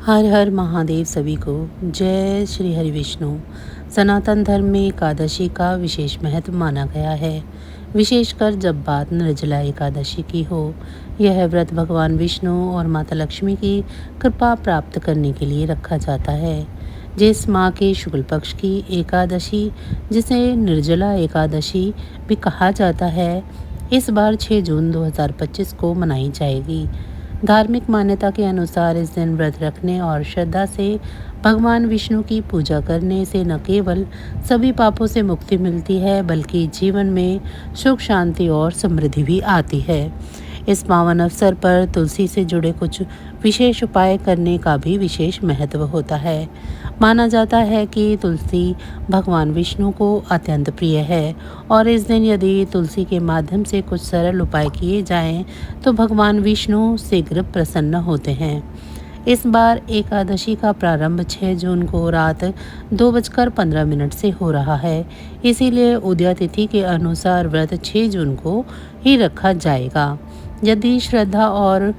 हर हर महादेव सभी को। जय श्री हरि विष्णु। सनातन धर्म में एकादशी का विशेष महत्व माना गया है, विशेषकर जब बात निर्जला एकादशी की हो। यह व्रत भगवान विष्णु और माता लक्ष्मी की कृपा प्राप्त करने के लिए रखा जाता है। जिस माह के शुक्ल पक्ष की एकादशी, जिसे निर्जला एकादशी भी कहा जाता है, इस बार 6 जून 2025 को मनाई जाएगी। धार्मिक मान्यता के अनुसार इस दिन व्रत रखने और श्रद्धा से भगवान विष्णु की पूजा करने से न केवल सभी पापों से मुक्ति मिलती है, बल्कि जीवन में सुख, शांति और समृद्धि भी आती है। इस पावन अवसर पर तुलसी से जुड़े कुछ विशेष उपाय करने का भी विशेष महत्व होता है। माना जाता है कि तुलसी भगवान विष्णु को अत्यंत प्रिय है और इस दिन यदि तुलसी के माध्यम से कुछ सरल उपाय किए जाएं, तो भगवान विष्णु शीघ्र प्रसन्न होते हैं। इस बार एकादशी का प्रारंभ 6 जून को रात 2:15 से हो रहा है, इसीलिए उदया तिथि के अनुसार व्रत 6 जून को ही रखा जाएगा। यदि श्रद्धा और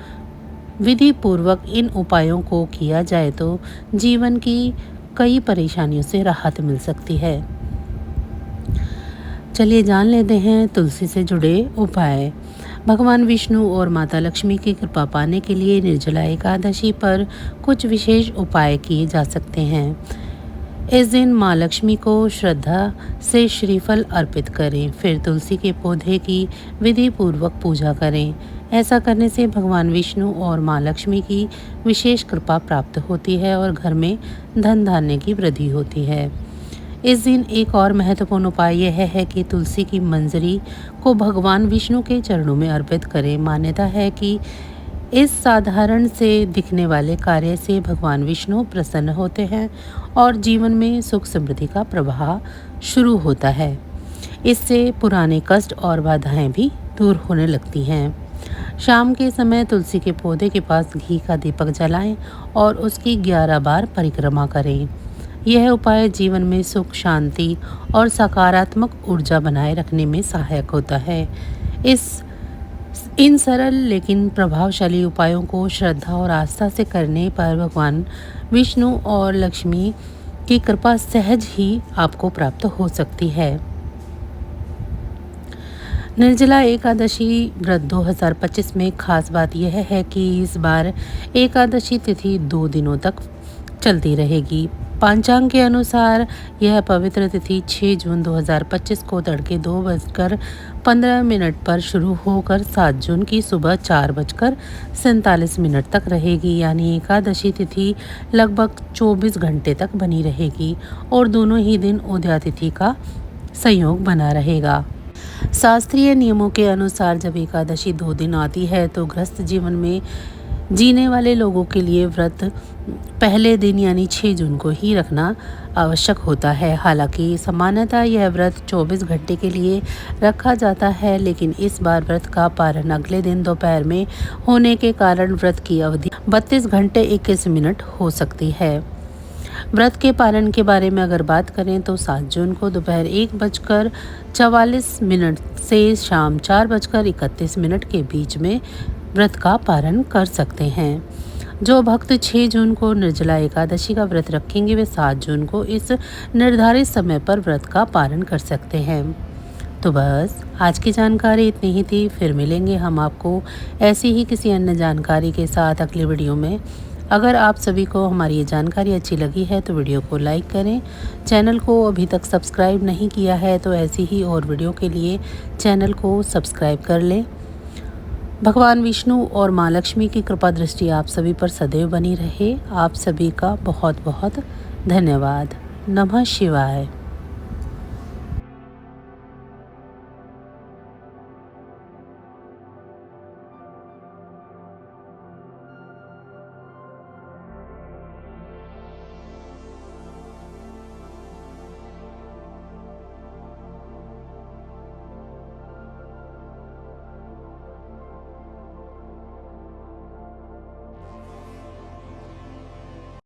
विधि पूर्वक इन उपायों को किया जाए तो जीवन की कई परेशानियों से राहत मिल सकती है। चलिए जान लेते हैं तुलसी से जुड़े उपाय। भगवान विष्णु और माता लक्ष्मी की कृपा पाने के लिए निर्जला एकादशी पर कुछ विशेष उपाय किए जा सकते हैं। इस दिन माँ लक्ष्मी को श्रद्धा से श्रीफल अर्पित करें, फिर तुलसी के पौधे की विधि पूर्वक पूजा करें। ऐसा करने से भगवान विष्णु और माँ लक्ष्मी की विशेष कृपा प्राप्त होती है और घर में धन धान्य की वृद्धि होती है। इस दिन एक और महत्वपूर्ण उपाय यह है कि तुलसी की मंजरी को भगवान विष्णु के चरणों में अर्पित करें। मान्यता है कि इस साधारण से दिखने वाले कार्य से भगवान विष्णु प्रसन्न होते हैं और जीवन में सुख समृद्धि का प्रवाह शुरू होता है। इससे पुराने कष्ट और बाधाएं भी दूर होने लगती हैं। शाम के समय तुलसी के पौधे के पास घी का दीपक जलाएं और उसकी 11 बार परिक्रमा करें। यह उपाय जीवन में सुख, शांति और सकारात्मक ऊर्जा बनाए रखने में सहायक होता है। इन सरल लेकिन प्रभावशाली उपायों को श्रद्धा और आस्था से करने पर भगवान विष्णु और लक्ष्मी की कृपा सहज ही आपको प्राप्त हो सकती है। निर्जला एकादशी व्रत 2025 में खास बात यह है कि इस बार एकादशी तिथि 2 दिनों तक चलती रहेगी। पंचांग के अनुसार यह पवित्र तिथि 6 जून 2025 को तड़के 2:15 पर शुरू होकर 7 जून की सुबह 4:47 तक रहेगी। यानी एकादशी तिथि लगभग 24 घंटे तक बनी रहेगी और दोनों ही दिन उदया तिथि का संयोग बना रहेगा। शास्त्रीय नियमों के अनुसार जब एकादशी 2 दिन आती है तो गृहस्थ जीवन में जीने वाले लोगों के लिए व्रत पहले दिन यानी 6 जून को ही रखना आवश्यक होता है। हालांकि सामान्यतः यह व्रत 24 घंटे के लिए रखा जाता है, लेकिन इस बार व्रत का पारण अगले दिन दोपहर में होने के कारण व्रत की अवधि 32 घंटे 21 मिनट हो सकती है। व्रत के पालन के बारे में अगर बात करें तो 7 जून को दोपहर 1:44 से शाम 4:31 के बीच में व्रत का पालन कर सकते हैं। जो भक्त 6 जून को निर्जला एकादशी का व्रत रखेंगे वे 7 जून को इस निर्धारित समय पर व्रत का पालन कर सकते हैं। तो बस आज की जानकारी इतनी ही थी। फिर मिलेंगे हम आपको ऐसी ही किसी अन्य जानकारी के साथ अगली वीडियो में। अगर आप सभी को हमारी ये जानकारी अच्छी लगी है तो वीडियो को लाइक करें। चैनल को अभी तक सब्सक्राइब नहीं किया है तो ऐसी ही और वीडियो के लिए चैनल को सब्सक्राइब कर लें। भगवान विष्णु और माँ लक्ष्मी की कृपा दृष्टि आप सभी पर सदैव बनी रहे। आप सभी का बहुत बहुत धन्यवाद। नमः शिवाय।